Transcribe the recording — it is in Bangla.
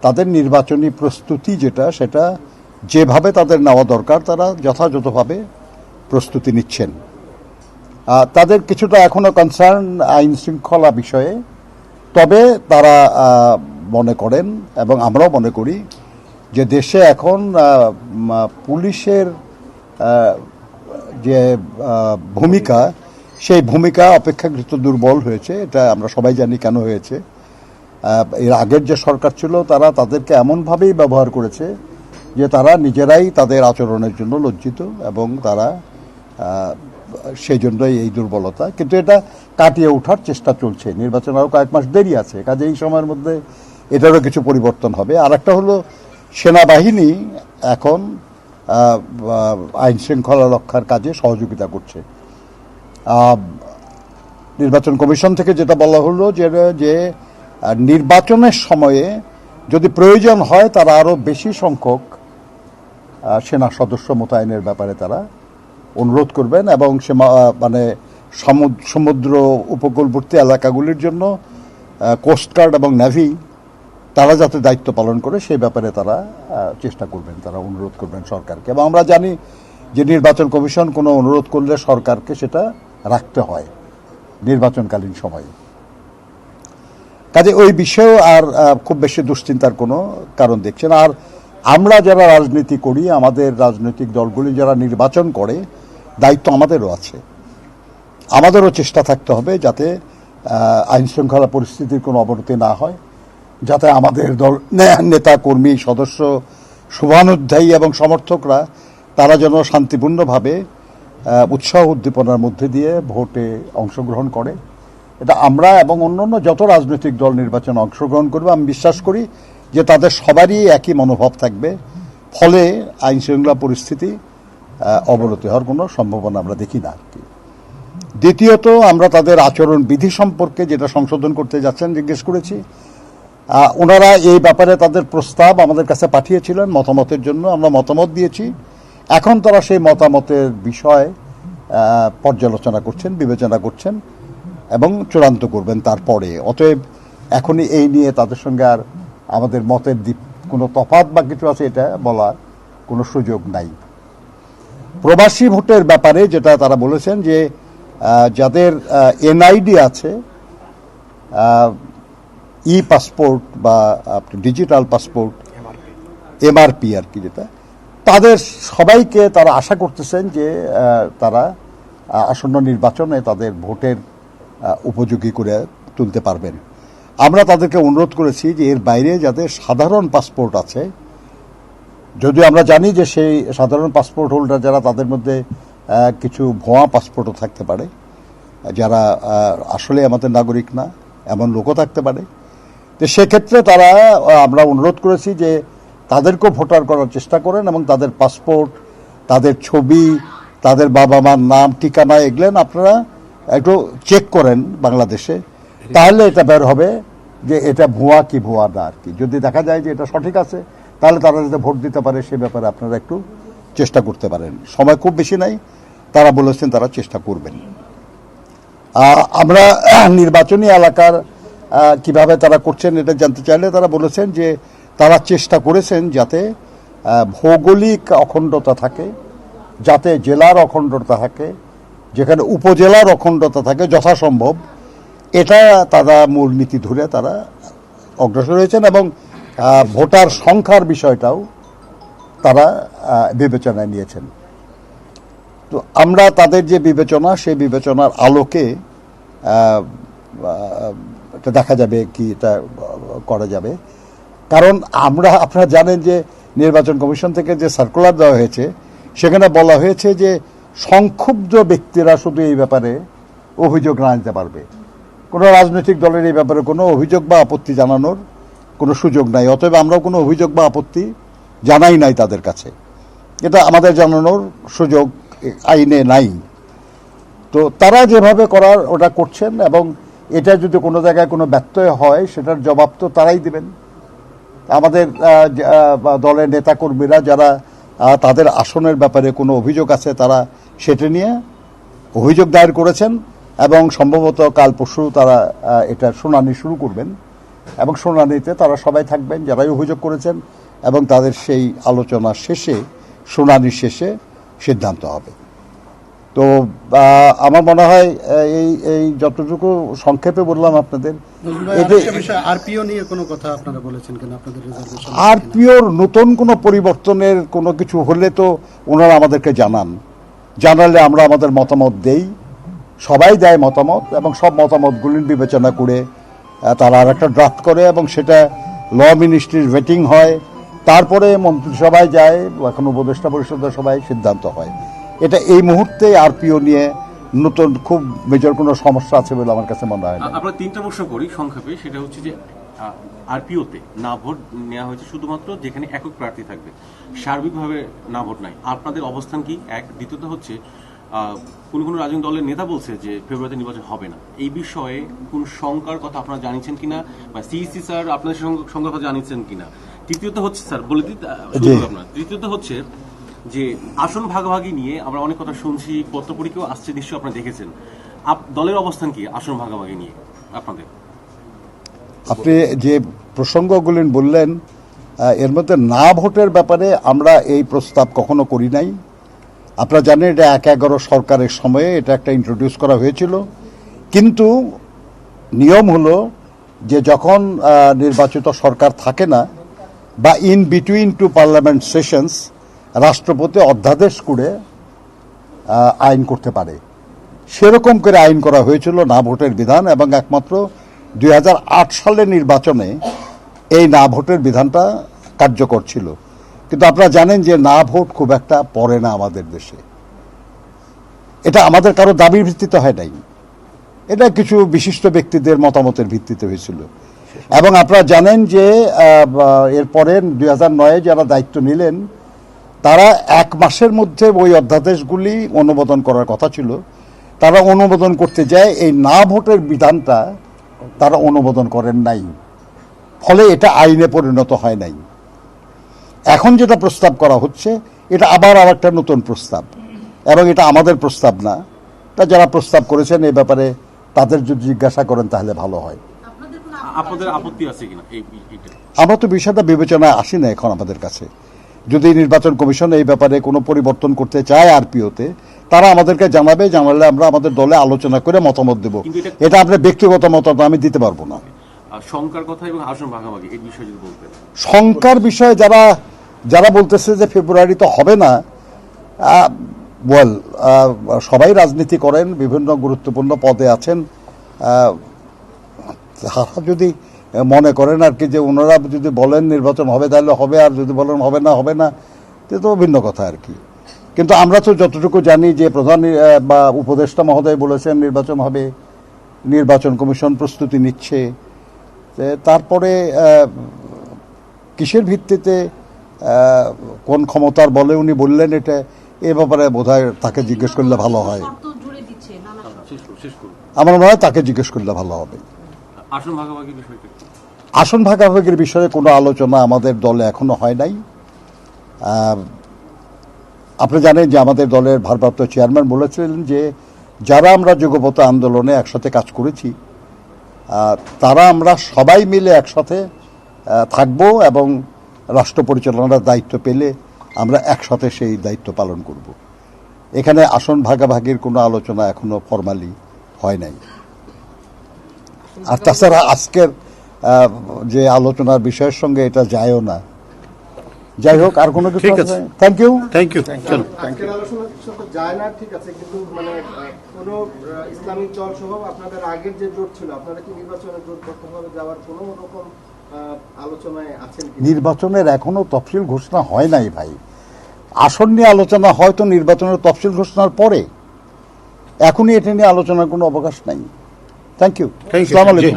তাদের নির্বাচনী প্রস্তুতি সেটা যেভাবে তাদের নেওয়া দরকার তারা যথাযথভাবে প্রস্তুতি নিচ্ছেন। তাদের কিছুটা এখনো কনসার্ন আইন শৃঙ্খলা বিষয়ে, তবে তারা মনে করেন এবং আমরাও মনে করি যে দেশে এখন পুলিশের যে ভূমিকা সেই ভূমিকা অপেক্ষাকৃত দুর্বল হয়েছে। এটা আমরা সবাই জানি কেন হয়েছে। এর আগের যে সরকার ছিল তারা তাদেরকে এমনভাবেই ব্যবহার করেছে যে তারা নিজেরাই তাদের আচরণের জন্য লজ্জিত এবং তারা সেই জন্যই এই দুর্বলতা। কিন্তু এটা কাটিয়ে ওঠার চেষ্টা চলছে। নির্বাচন আরও কয়েক মাস দেরি আছে, কাজে এই সময়ের মধ্যে এটারও কিছু পরিবর্তন হবে। আর একটা হলো সেনাবাহিনী এখন আইন শৃঙ্খলা রক্ষার কাজে সহযোগিতা করছে। নির্বাচন কমিশন থেকে যেটা বলা হলো যে নির্বাচনের সময়ে যদি প্রয়োজন হয় তারা আরও বেশি সংখ্যক সেনা সদস্য মোতায়েনের ব্যাপারে তারা অনুরোধ করবেন এবং মানে সমুদ্র উপকূলবর্তী এলাকাগুলির জন্য কোস্টগার্ড এবং নেভি তারা যাতে দায়িত্ব পালন করে সেই ব্যাপারে তারা চেষ্টা করবেন, তারা অনুরোধ করবেন সরকারকে। এবং আমরা জানি যে নির্বাচন কমিশন কোনো অনুরোধ করলে সরকারকে সেটা রাখতে হয় নির্বাচনকালীন সময়ে। কাজে ওই বিষয়েও আর খুব বেশি দুশ্চিন্তার কোনো কারণ দেখছে না। আর আমরা যারা রাজনীতি করি, আমাদের রাজনৈতিক দলগুলি যারা নির্বাচন করে, দায়িত্ব আমাদেরও আছে। আমাদেরও চেষ্টা থাকতে হবে যাতে আইন শৃঙ্খলা পরিস্থিতির কোনো অবনতি না হয়, যাতে আমাদের দল নেতা কর্মী সদস্য শুভানুধ্যায়ী এবং সমর্থকরা তারা যেন শান্তিপূর্ণভাবে উৎসাহ উদ্দীপনার মধ্যে দিয়ে ভোটে অংশগ্রহণ করে। এটা আমরা এবং অন্যান্য যত রাজনৈতিক দল নির্বাচনে অংশগ্রহণ করবে আমি বিশ্বাস করি যে তাদের সবারই একই মনোভাব থাকবে, ফলে আইন শৃঙ্খলা পরিস্থিতি অবনতি হওয়ার কোনো সম্ভাবনা আমরা দেখি না আর কি। দ্বিতীয়ত, আমরা তাদের আচরণ বিধি সম্পর্কে যেটা সংশোধন করতে যাচ্ছেন জিজ্ঞেস করেছি। ওনারা এই ব্যাপারে তাদের প্রস্তাব আমাদের কাছে পাঠিয়েছিলেন মতামতের জন্য, আমরা মতামত দিয়েছি। এখন তারা সেই মতামতের বিষয় পর্যালোচনা করছেন, বিবেচনা করছেন এবং চূড়ান্ত করবেন তারপরে। অতএব এখনই এই নিয়ে তাদের সঙ্গে আর আমাদের মতের কোনো তফাৎ বা কিছু আছে এটা বলার কোনো সুযোগ নাই। প্রবাসী ভোটের ব্যাপারে যেটা তারা বলেছেন যে যাদের এনআইডি আছে, ই পাসপোর্ট বা ডিজিটাল পাসপোর্ট, এমআরপি আর কি, যেটা তাদের সবাইকে তারা আশা করতেছেন যে তারা আসন্ন নির্বাচনে তাদের ভোটের উপযোগী করে তুলতে পারবেন। আমরা তাদেরকে অনুরোধ করেছি যে এর বাইরে যাদের সাধারণ পাসপোর্ট আছে, যদিও আমরা জানি যে সেই সাধারণ পাসপোর্ট হোল্ডার যারা তাদের মধ্যে কিছু ভুয়া পাসপোর্টও থাকতে পারে, যারা আসলে আমাদের নাগরিক না এমন লোকও থাকতে পারে। তো সেক্ষেত্রে আমরা অনুরোধ করেছি যে তাদেরকেও ভোটার করার চেষ্টা করেন এবং তাদের পাসপোর্ট, তাদের ছবি, তাদের বাবা মার নাম, ঠিকানা এগুলো আপনারা একটু চেক করেন বাংলাদেশে, তাহলে এটা বের হবে যে এটা ভুয়া কি ভুয়া না আর কি। যদি দেখা যায় যে এটা সঠিক আছে তাহলে তারা যাতে ভোট দিতে পারে সে ব্যাপারে আপনারা একটু চেষ্টা করতে পারেন। সময় খুব বেশি নাই, তারা বলেছেন তারা চেষ্টা করবেন। আমরা নির্বাচনী এলাকার কিভাবে তারা করছেন এটা জানতে চাইলে তারা বলেছেন যে তারা চেষ্টা করেছেন যাতে ভৌগোলিক অখণ্ডতা থাকে, যাতে জেলার অখণ্ডতা থাকে, যেখানে উপজেলার অখণ্ডতা থাকে যথাসম্ভব, এটা তারা মূলনীতি ধরে তারা অগ্রসর হয়েছেন এবং ভোটার সংখ্যার বিষয়টাও তারা বিবেচনায় নিয়েছেন। তো আমরা তাদের যে বিবেচনা, সেই বিবেচনার আলোকে এটা দেখা যাবে কি এটা করা যাবে। কারণ আপনারা জানেন যে নির্বাচন কমিশন থেকে যে সার্কুলার দেওয়া হয়েছে সেখানে বলা হয়েছে যে সংক্ষুব্ধ ব্যক্তিরা শুধু এই ব্যাপারে অভিযোগ জানাতে পারবে। কোনো রাজনৈতিক দলের এই ব্যাপারে কোনো অভিযোগ বা আপত্তি জানানোর কোনো সুযোগ নাই। অতএব আমরাও কোনো অভিযোগ বা আপত্তি জানাই নাই তাদের কাছে, এটা আমাদের জানানোর সুযোগ আইনে নাই। তো তারা যেভাবে করার ওটা করছেন এবং এটা যদি কোনো জায়গায় কোনো ব্যত্যয় হয় সেটার জবাব তো তারাই দেবেন। আমাদের দলের নেতাকর্মীরা যারা তাদের আসনের ব্যাপারে কোনো অভিযোগ আছে তারা সেটা নিয়ে অভিযোগ দায়ের করেছেন এবং সম্ভবত কাল পরশু তারা এটার শুনানি শুরু করবেন এবং শুনানিতে তারা সবাই থাকবেন যারাই অভিযোগ করেছেন, এবং তাদের সেই আলোচনা শেষে, শুনানি শেষে সিদ্ধান্ত হবে। তো আমার মনে হয় এই যতটুকু সংক্ষেপে বললাম আপনাদের, আরপিও নিয়ে কোনো কথা আপনারা বলেছেন কিনা? আপনাদের রিজার্ভেশন আরপিওর নতুন কোনো পরিবর্তনের কোনো কিছু হলে তো ওনারা আমাদেরকে জানালে আমরা আমাদের মতামত দেই, সবাই দেয় মতামত, এবং সব মতামতগুলি বিবেচনা করে তারা আর একটা ড্রাফট করে, এবং সেটা ল মিনিস্ট্রির ভেটিং হয়, তারপরে মন্ত্রিসভায় যায়, এখন উপদেষ্টা পরিষদের সবাই সিদ্ধান্ত হয়। এটা এই মুহূর্তে আরপিও নিয়ে নতুন খুব মেজর কোনো সমস্যা আছে বলে আমার কাছে মনে হয় না। আমরা তিনটা প্রশ্ন করি সংক্ষেপে, সেটা হচ্ছে যে আরপিওতে না ভোট নেওয়া হয়েছে শুধুমাত্র যেখানে একক প্রার্থী থাকবে, সার্বিকভাবে না ভোট নাই। আপনাদের অবস্থান কি? এক। দ্বিতীয়ত হচ্ছে কোন রাজনৈতিক দলের নেতা বলছে যে ফেব্রুয়ারিতে নির্বাচন হবে না, এই বিষয়ে কোন শঙ্কার কথা আপনারা জানিয়েছেন কিনা, বা সিইসি স্যার আপনাদের শঙ্কার কথা জানিয়েছেন কিনা? তৃতীয়ত হচ্ছে, স্যার বলে দিই আপনার, তৃতীয়ত হচ্ছে যে আসন ভাগাভাগি নিয়ে আমরা অনেক কথা শুনছি, পত্রপত্রিকাও আসছে, নিশ্চয়ই আপনারা দেখেছেন। দলের অবস্থান কি আসন ভাগাভাগি নিয়ে আপনাদের? আপনি যে প্রসঙ্গগুলি বললেন, এর মধ্যে না ভোটের ব্যাপারে আমরা এই প্রস্তাব কখনো করি নাই। আপনারা জানেন এটা ১/১১ সরকারের সময়ে এটা একটা ইন্ট্রোডিউস করা হয়েছিল, কিন্তু নিয়ম হলো যে যখন নির্বাচিত সরকার থাকে না, বা in between to parliament sessions, রাষ্ট্রপতি অধ্যাদেশ করে আইন করতে পারে। সেরকম করে আইন করা হয়েছিল না ভোটের বিধান, এবং একমাত্র ২০০৮ সালের নির্বাচনে এই না ভোটের বিধানটা কার্যকর ছিল। কিন্তু আপনারা জানেন যে না ভোট খুব একটা পড়ে না আমাদের দেশে। এটা আমাদের কারো দাবির ভিত্তিতে হয় নাই, এটা কিছু বিশিষ্ট ব্যক্তিদের মতামতের ভিত্তিতে হয়েছিল। এবং আপনারা জানেন যে এরপরে ২০০৯ যারা দায়িত্ব নিলেন, তারা ১ মাসের মধ্যে ওই অধ্যাদেশগুলি অনুমোদন করার কথা ছিল, তারা অনুমোদন করতে যায় এই না ভোটের বিধানটা তারা অনুমোদন করেন নাই, ফলে এটা আইনে পরিণত হয় নাই। এখন যেটা প্রস্তাব করা হচ্ছে, এটা আবার একটা নতুন প্রস্তাব, এবং এটা আমাদের প্রস্তাব না। তা যারা প্রস্তাব করেছেন এই ব্যাপারে তাদের যদি জিজ্ঞাসা করেন তাহলে ভালো হয়। আপনাদের আপত্তি আছে কিনা? আমরা তো বিষয়টা বিবেচনায় আসি না এখন আমাদের কাছে। যদি নির্বাচন কমিশন এই ব্যাপারে কোনো পরিবর্তন করতে চায় আরপিওতে, তারা আমাদেরকে জানালে আমরা আমাদের দলে আলোচনা করে মতামত দেব। এটা আপনার ব্যক্তিগত মতামত আমি দিতে পারবো না। শঙ্কার কথা এবং আসন ভাগাভাগি এই বিষয়ে যদি বলতেন। শঙ্কার বিষয়ে যারা বলতেছে যে ফেব্রুয়ারিতে হবে না, সবাই রাজনীতি করেন, বিভিন্ন গুরুত্বপূর্ণ পদে আছেন, তারা যদি মনে করেন আর কি যে ওনারা যদি বলেন নির্বাচন হবে তাহলে হবে, আর যদি বলেন হবে না, তো ভিন্ন কথা আর কি। কিন্তু আমরা তো যতটুকু জানি যে প্রধান বা উপদেষ্টা মহোদয় বলেছেন নির্বাচন হবে, নির্বাচন কমিশন প্রস্তুতি নিচ্ছে। তারপরে কিসের ভিত্তিতে, কোন ক্ষমতার বলে উনি বললেন, এটা এ ব্যাপারে বোধহয় তাকে জিজ্ঞেস করলে ভালো হয়। আমার মনে হয় তাকে জিজ্ঞেস করলে ভালো হবে। আসন ভাগাভাগির বিষয়ে কোনো আলোচনা আমাদের দলে এখনো হয় নাই। আপনি জানেন যে আমাদের দলের ভারপ্রাপ্ত চেয়ারম্যান বলেছিলেন যে যারা আমরা যুগপৎ আন্দোলনে একসাথে কাজ করেছি, তারা আমরা সবাই মিলে একসাথে থাকব, এবং রাষ্ট্র পরিচালনার দায়িত্ব পেলে আমরা একসাথে সেই দায়িত্ব পালন করব। এখানে আসন ভাগাভাগির কোনো আলোচনা এখনো ফরমালি হয় নাই। আর তাছাড়া আজকের যে আলোচনার বিষয়ের সঙ্গে এটা যায়ও না। যাই হোক, আর কোনো কিছু? Thank you. যায় না, ঠিক আছে, কিন্তু মানে কোনো ইসলামিক দল সহ আপনাদের আগের যে জোট ছিল, আপনারা কি নির্বাচনে জোটবদ্ধভাবে যাওয়ার কোনো রকম আলোচনায় আছেন? নির্বাচনের এখনো তফসিল ঘোষণা হয় নাই ভাই। আসন নিয়ে আলোচনা হয়তো নির্বাচনের তফসিল ঘোষণার পরে, এখনই এটা নিয়ে আলোচনার কোনো অবকাশ নাই। Thank you. আসসালামু আলাইকুম।